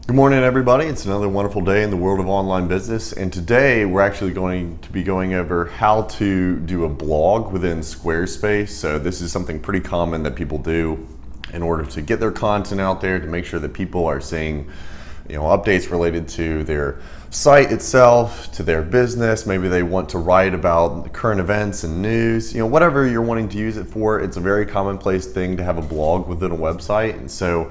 Good morning, everybody. It's another wonderful day in the world of online business, and today we're actually going to be going over how to do a blog within Squarespace. So this is something pretty common that people do in order to get their content out there, to make sure that people are seeing updates related to their site itself, to their business. Maybe they want to write about current events and news, whatever you're wanting to use it for. It's a very commonplace thing to have a blog within a website, and so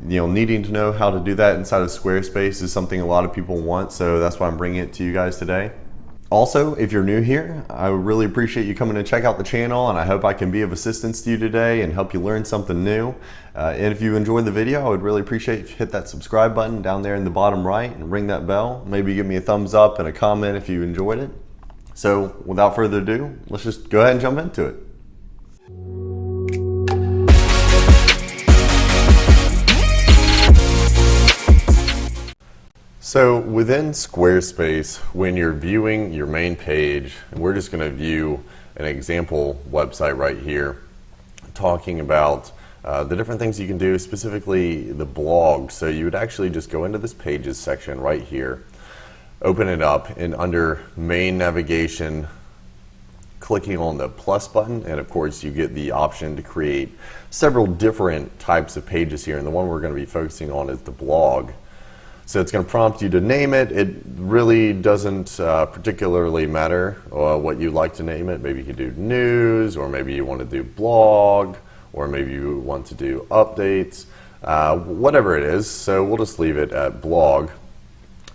needing to know how to do that inside of Squarespace is something a lot of people want, so that's why I'm bringing it to you guys today. Also, if you're new here, I would really appreciate you coming to check out the channel, and I hope I can be of assistance to you today and help you learn something new. And if you enjoyed the video, I would really appreciate if you hit that subscribe button down there in the bottom right and ring that bell. Maybe give me a thumbs up and a comment if you enjoyed it. So without further ado, let's just go ahead and jump into it. So within Squarespace, when you're viewing your main page, and we're just going to view an example website right here, talking about the different things you can do, specifically the blog. So you would actually just go into this pages section right here, open it up, and under main navigation, clicking on the plus button, and of course you get the option to create several different types of pages here, and the one we're going to be focusing on is the blog. So it's going to prompt you to name it. It really doesn't particularly matter what you like to name it. Maybe you could do news, or maybe you want to do blog, or maybe you want to do updates, whatever it is. So we'll just leave it at blog.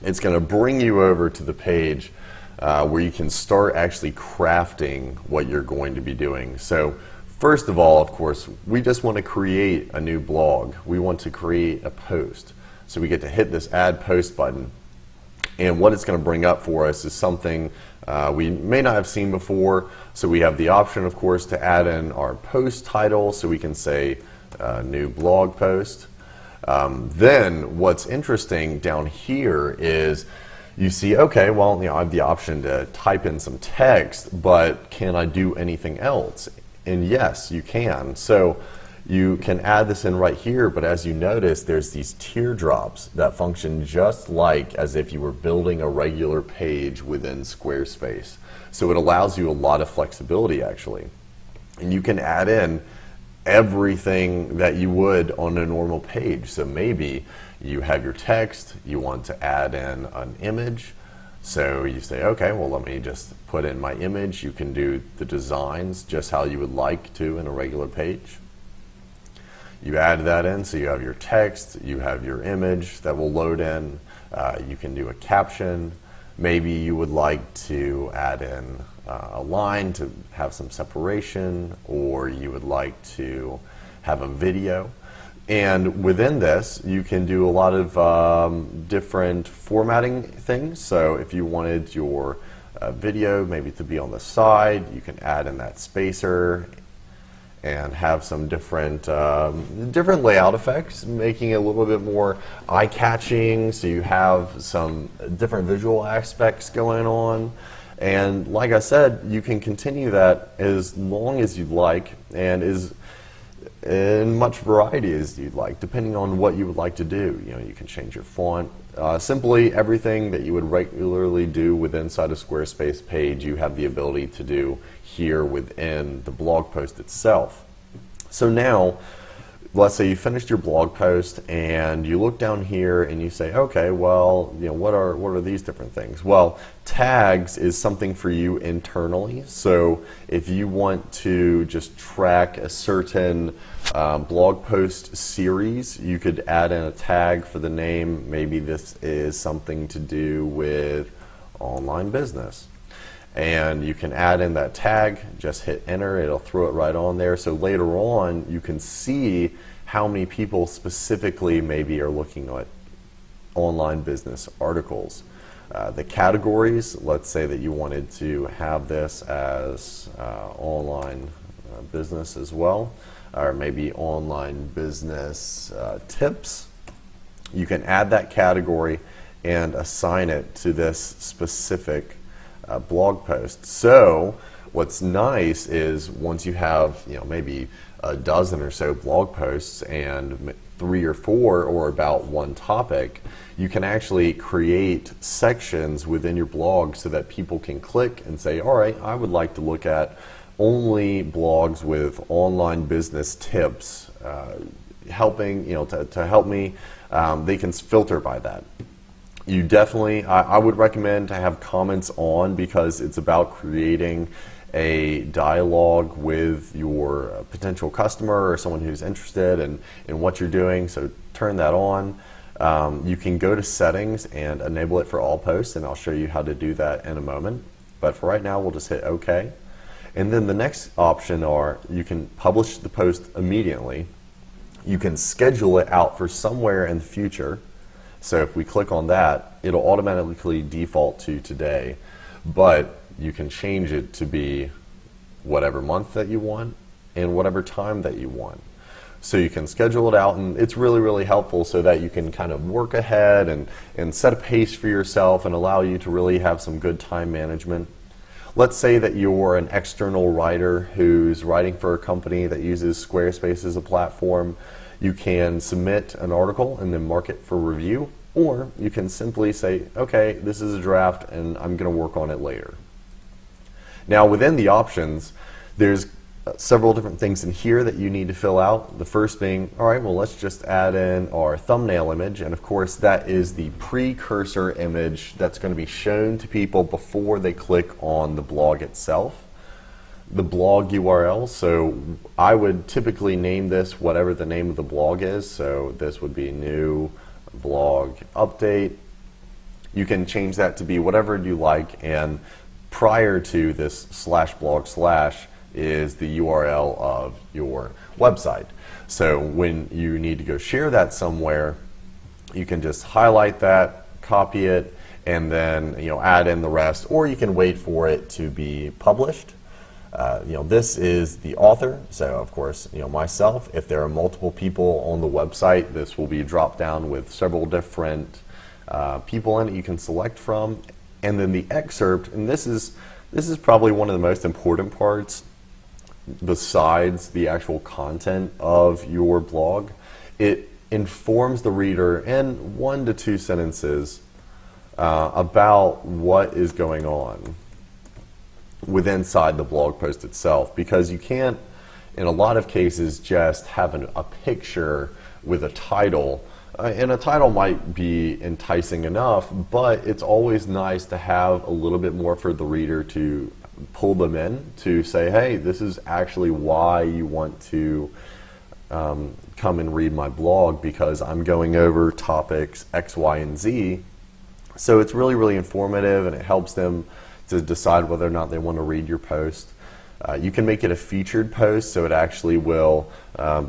It's going to bring you over to the page where you can start actually crafting what you're going to be doing. So first of all, of course, we just want to create a new blog. We want to create a post. So we get to hit this add post button, and what it's going to bring up for us is something we may not have seen before. So we have the option, of course, to add in our post title, so we can say new blog post. Then what's interesting down here is you see, okay, well, I have the option to type in some text, but can I do anything else? And yes, you can. So you can add this in right here, but as you notice, there's these teardrops that function just like as if you were building a regular page within Squarespace. So it allows you a lot of flexibility, actually. And you can add in everything that you would on a normal page. So maybe you have your text, you want to add in an image. So you say, okay, well, let me just put in my image. You can do the designs just how you would like to in a regular page. You add that in, so you have your text, you have your image that will load in, you can do a caption. Maybe you would like to add in a line to have some separation, or you would like to have a video. And within this, you can do a lot of different formatting things. So if you wanted your video maybe to be on the side, you can add in that spacer and have some different layout effects, making it a little bit more eye-catching, so you have some different visual aspects going on. And like I said, you can continue that as long as you'd like, and as in much variety as you'd like, depending on what you would like to do. You can change your font. Simply everything that you would regularly do within inside a Squarespace page, you have the ability to do here within the blog post itself. So now, let's say you finished your blog post and you look down here and you say, okay, well, what are these different things? Well, tags is something for you internally. So if you want to just track a certain blog post series, you could add in a tag for the name. Maybe this is something to do with online business. And you can add in that tag, just hit enter, it'll throw it right on there. So later on, you can see how many people specifically maybe are looking at online business articles. The categories, let's say that you wanted to have this as online business as well, or maybe online business tips. You can add that category and assign it to this specific blog post. So what's nice is once you have maybe a dozen or so blog posts, and 3 or 4 or about one topic, you can actually create sections within your blog so that people can click and say, all right, I would like to look at only blogs with online business tips, helping, to help me. They can filter by that. You definitely, I would recommend to have comments on, because it's about creating a dialogue with your potential customer or someone who's interested in what you're doing, so turn that on. You can go to settings and enable it for all posts, and I'll show you how to do that in a moment. But for right now, we'll just hit OK. And then the next option are, you can publish the post immediately. You can schedule it out for somewhere in the future. So if we click on that, it'll automatically default to today, but you can change it to be whatever month that you want and whatever time that you want. So you can schedule it out, and it's really, really helpful so that you can kind of work ahead and set a pace for yourself and allow you to really have some good time management. Let's say that you're an external writer who's writing for a company that uses Squarespace as a platform. You can submit an article and then mark it for review, or you can simply say, okay, this is a draft and I'm going to work on it later. Now within the options, there's several different things in here that you need to fill out. The first being, all right, well, let's just add in our thumbnail image, and of course that is the precursor image that's going to be shown to people before they click on the blog itself. The blog URL, so I would typically name this whatever the name of the blog is, so this would be new blog update. You can change that to be whatever you like, and prior to this /blog/ is the URL of your website. So when you need to go share that somewhere, you can just highlight that, copy it, and then add in the rest, or you can wait for it to be published. This is the author, so of course myself. If there are multiple people on the website, this will be dropped down with several different people in it you can select from. And then the excerpt, and this is probably one of the most important parts besides the actual content of your blog. It informs the reader in 1 to 2 sentences about what is going on inside the blog post itself, because you can't, in a lot of cases, just have a picture with a title. And a title might be enticing enough, but it's always nice to have a little bit more for the reader to pull them in, to say, hey, this is actually why you want to come and read my blog, because I'm going over topics X, Y, and Z. So it's really, really informative, and it helps them to decide whether or not they want to read your post. You can make it a featured post, so it actually will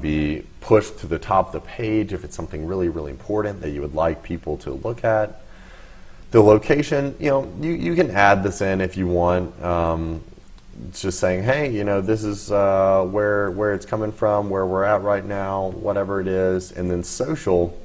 be pushed to the top of the page if it's something really, really important that you would like people to look at. The location, you can add this in if you want. It's just saying, hey, this is where it's coming from, where we're at right now, whatever it is. And then social,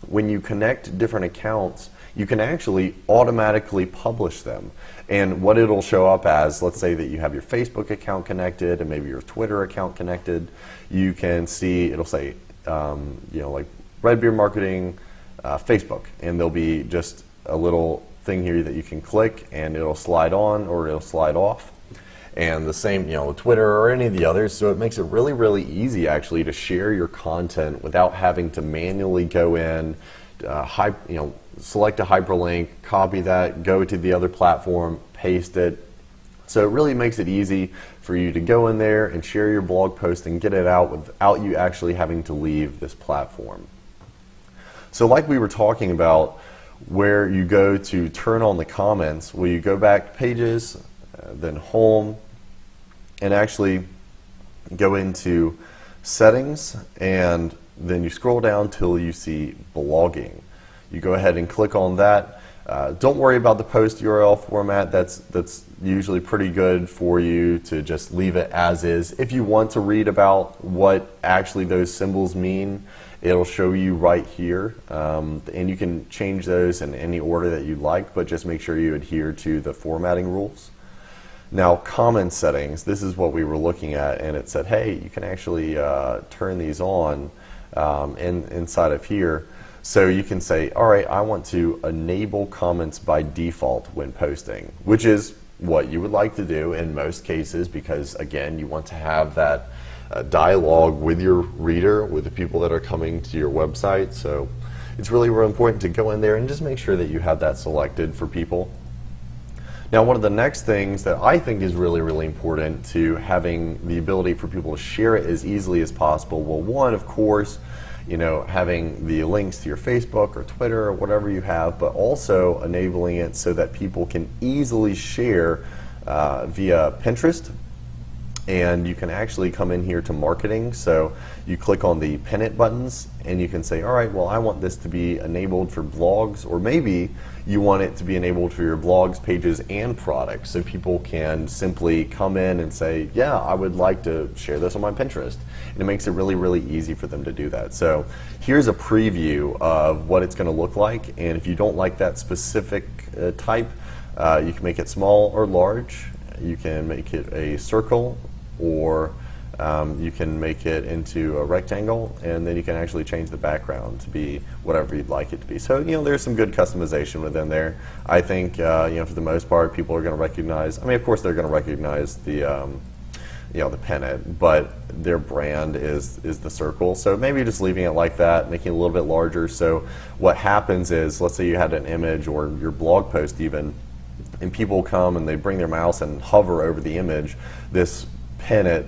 when you connect different accounts, you can actually automatically publish them. And what it'll show up as, let's say that you have your Facebook account connected and maybe your Twitter account connected, you can see, it'll say, like Red Beard Marketing Facebook, and there'll be just a little thing here that you can click, and it'll slide on or it'll slide off. And the same, with Twitter or any of the others. So it makes it really, really easy actually to share your content without having to manually go in, select a hyperlink, copy that, go to the other platform, paste it. So it really makes it easy for you to go in there and share your blog post and get it out without you actually having to leave this platform. So like we were talking about, where you go to turn on the comments, well, you go back pages, then home, and actually go into settings, and then you scroll down till you see blogging. You go ahead and click on that. Don't worry about the post URL format. That's usually pretty good for you to just leave it as is. If you want to read about what actually those symbols mean, it'll show you right here, and you can change those in any order that you like, but just make sure you adhere to the formatting rules. Now, comment settings, this is what we were looking at, and it said, hey, you can actually turn these on. inside of here. So you can say, all right, I want to enable comments by default when posting, which is what you would like to do in most cases, because again, you want to have that dialogue with your reader, with the people that are coming to your website. So it's really, really important to go in there and just make sure that you have that selected for people. Now, one of the next things that I think is really, really important to having the ability for people to share it as easily as possible. Well, one, of course, having the links to your Facebook or Twitter or whatever you have, but also enabling it so that people can easily share via Pinterest. And you can actually come in here to marketing. So you click on the pin it buttons and you can say, all right, well, I want this to be enabled for blogs, or maybe you want it to be enabled for your blogs, pages, and products. So people can simply come in and say, yeah, I would like to share this on my Pinterest. And it makes it really, really easy for them to do that. So here's a preview of what it's going to look like. And if you don't like that specific type, you can make it small or large. You can make it a circle, or you can make it into a rectangle, and then you can actually change the background to be whatever you'd like it to be. So there's some good customization within there. I think for the most part, people are going to recognize. I mean, of course, they're going to recognize the the pennant, but their brand is the circle. So maybe just leaving it like that, making it a little bit larger. So what happens is, let's say you had an image or your blog post even, and people come and they bring their mouse and hover over the image, this pennant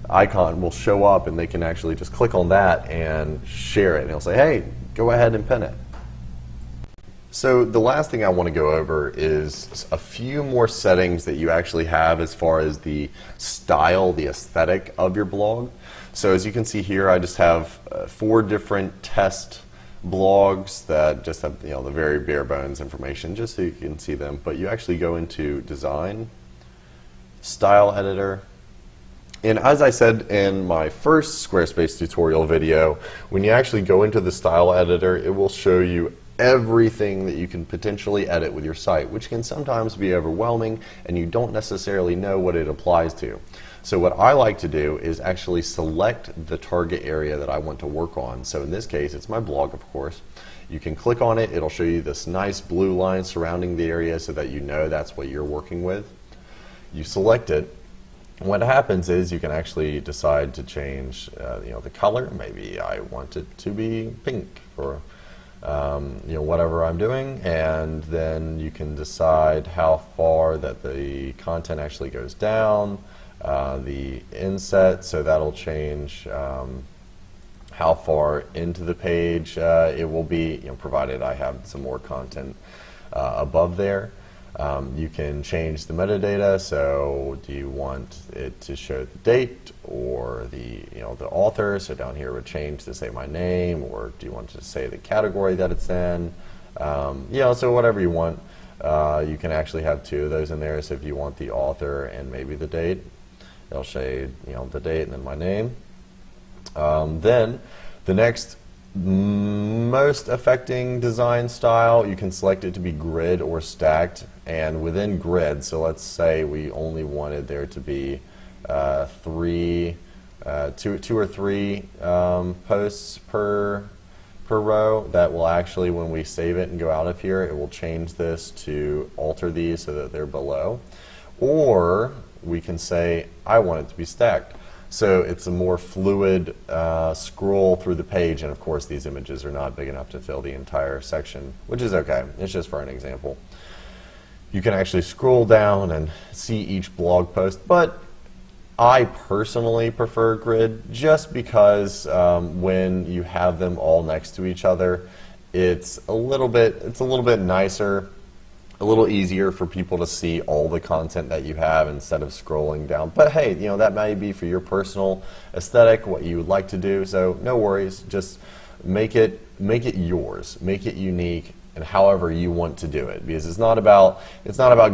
icon will show up and they can actually just click on that and share it, and it'll say, hey, go ahead and pin it. So the last thing I want to go over is a few more settings that you actually have as far as the style, the aesthetic of your blog. So as you can see here, I just have 4 different test blogs that just have the very bare bones information, just so you can see them. But you actually go into design, style editor, and as I said in my first Squarespace tutorial video, when you actually go into the style editor, it will show you everything that you can potentially edit with your site, which can sometimes be overwhelming and you don't necessarily know what it applies to. So what I like to do is actually select the target area that I want to work on. So in this case, it's my blog, of course. You can click on it, it'll show you this nice blue line surrounding the area so that you know that's what you're working with. You select it. And what happens is you can actually decide to change the color. Maybe I want it to be pink for whatever I'm doing, and then you can decide how far that the content actually goes down, the inset, so that'll change how far into the page it will be, provided I have some more content above there. You can change the metadata, so do you want it to show the date or the author? So down here it would change to say my name, or do you want to say the category that it's in? So whatever you want. You can actually have 2 of those in there. So if you want the author and maybe the date, it'll say the date and then my name. Then the next most affecting design style, you can select it to be grid or stacked. And within grid, so let's say we only wanted there to be 2 or 3 posts per row, that will actually, when we save it and go out of here, it will change this to alter these so that they're below. Or we can say, I want it to be stacked. So it's a more fluid scroll through the page, and of course these images are not big enough to fill the entire section, which is okay. It's just for an example. You can actually scroll down and see each blog post, but I personally prefer grid just because when you have them all next to each other, it's a little bit nicer, a little easier for people to see all the content that you have instead of scrolling down. But hey, that may be for your personal aesthetic, what you would like to do. So no worries, just make it yours, make it unique, and however you want to do it, because it's not about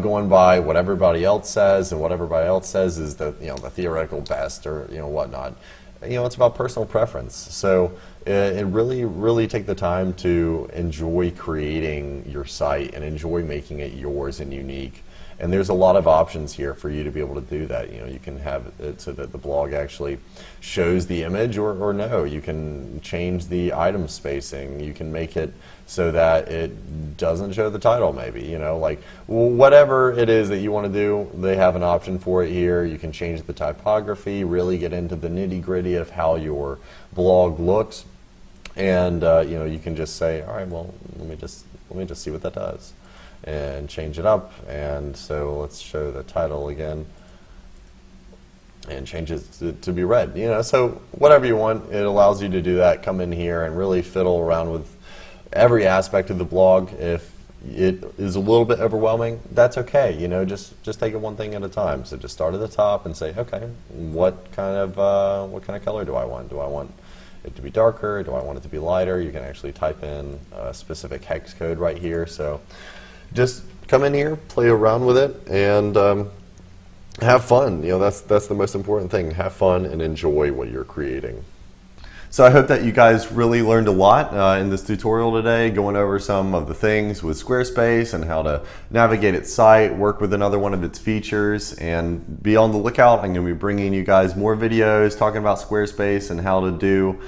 going by what everybody else says, and what everybody else says is the the theoretical best or whatnot. It's about personal preference. So it really take the time to enjoy creating your site and enjoy making it yours and unique, And there's a lot of options here for you to be able to do that. You can have it so that the blog actually shows the image, or no. You can change the item spacing. You can make it so that it doesn't show the title, maybe, like whatever it is that you want to do, they have an option for it here. You can change the typography, really get into the nitty-gritty of how your blog looks, and you can just say, all right, well, let me just see what that does, and change it up. And so let's show the title again and change it to be red. So whatever you want, it allows you to do that. Come in here and really fiddle around with every aspect of the blog. If it is a little bit overwhelming, that's okay. Just take it one thing at a time. So just start at the top and say, okay, what kind of color do I want? Do I want it to be darker? Do I want it to be lighter? You can actually type in a specific hex code right here. So just come in here, play around with it, and have fun. That's the most important thing. Have fun and enjoy what you're creating. So I hope that you guys really learned a lot in this tutorial today, going over some of the things with Squarespace and how to navigate its site, work with another one of its features, and be on the lookout. I'm going to be bringing you guys more videos talking about Squarespace and how to do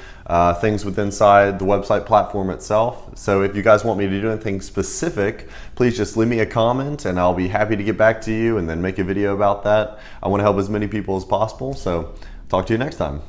things inside the website platform itself. So if you guys want me to do anything specific, please just leave me a comment and I'll be happy to get back to you and then make a video about that. I want to help as many people as possible, so talk to you next time.